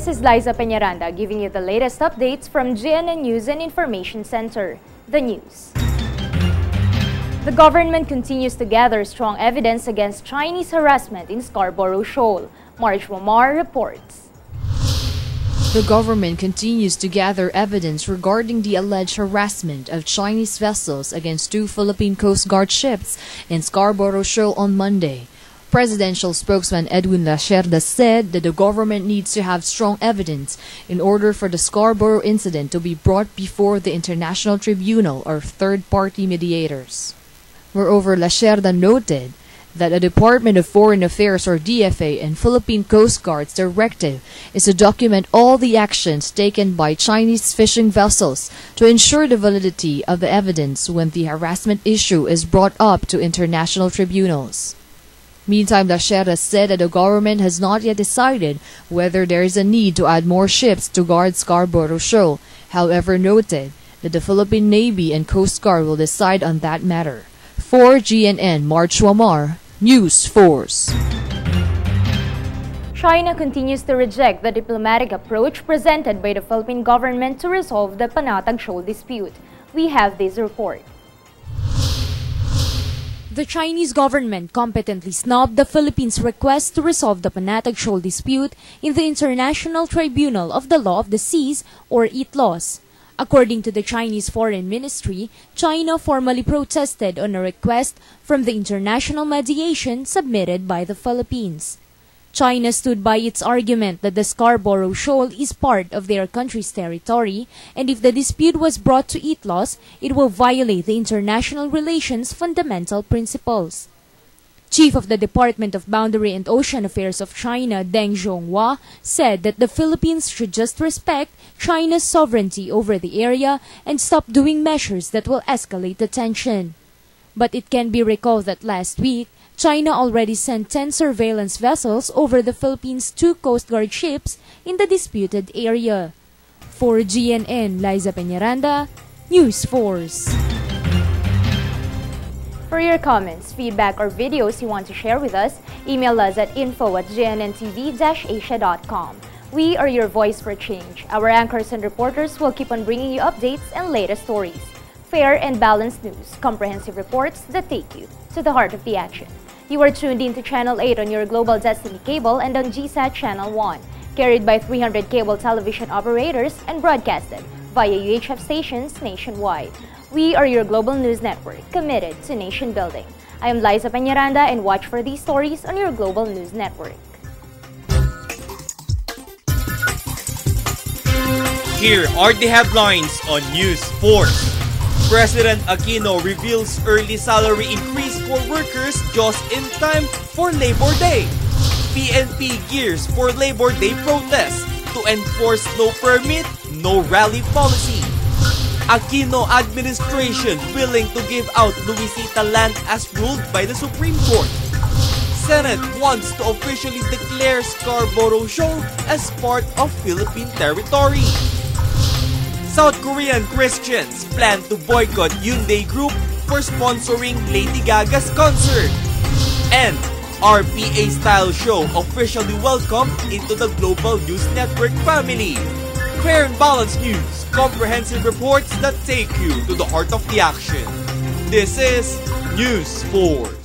This is Laiza Penaranda giving you the latest updates from GNN News and Information Center, the news. The government continues to gather strong evidence against Chinese harassment in Scarborough Shoal. Marj Momar reports. The government continues to gather evidence regarding the alleged harassment of Chinese vessels against two Philippine Coast Guard ships in Scarborough Shoal on Monday. Presidential spokesman Edwin Lacerda said that the government needs to have strong evidence in order for the Scarborough incident to be brought before the International Tribunal or third-party mediators. Moreover, Lacerda noted that the Department of Foreign Affairs or DFA and Philippine Coast Guard's directive is to document all the actions taken by Chinese fishing vessels to ensure the validity of the evidence when the harassment issue is brought up to international tribunals. Meantime, Lacerda said that the government has not yet decided whether there is a need to add more ships to guard Scarborough Shoal, however noted that the Philippine Navy and Coast Guard will decide on that matter. For GNN, Marj Momar, News Force. China continues to reject the diplomatic approach presented by the Philippine government to resolve the Penatag Shoal dispute. We have this report. The Chinese government competently snubbed the Philippines' request to resolve the Penatag Shoal dispute in the International Tribunal of the Law of the Seas, or ITLOS. According to the Chinese Foreign Ministry, China formally protested on a request from the international mediation submitted by the Philippines. China stood by its argument that the Scarborough Shoal is part of their country's territory, and if the dispute was brought to ITLOS, it will violate the international relations' fundamental principles. Chief of the Department of Boundary and Ocean Affairs of China, Deng Zhonghua, said that the Philippines should just respect China's sovereignty over the area and stop doing measures that will escalate the tension. But it can be recalled that last week, China already sent 10 surveillance vessels over the Philippines' 2 Coast Guard ships in the disputed area. For GNN, Laiza Penaranda, News Force. For your comments, feedback, or videos you want to share with us, email us at info@gnnTV-asia.com. We are your voice for change. Our anchors and reporters will keep on bringing you updates and latest stories. Fair and balanced news, comprehensive reports that take you to the heart of the action. You are tuned in to Channel 8 on your Global Destiny Cable and on GSAT Channel 1, carried by 300 cable television operators and broadcasted via UHF stations nationwide. We are your global news network committed to nation building. I am Laiza Penaranda and watch for these stories on your global news network. Here are the headlines on News Force. President Aquino reveals early salary increase for workers just in time for Labor Day. PNP gears for Labor Day protest to enforce no permit, no rally policy. Aquino administration willing to give out Luisita land as ruled by the Supreme Court. Senate wants to officially declare Scarborough Shoal as part of Philippine territory. South Korean Christians plan to boycott Hyundai Group for sponsoring Lady Gaga's concert. And RPA-style show officially welcomed into the Global News Network family. Fair and balanced news, comprehensive reports that take you to the heart of the action. This is News Force.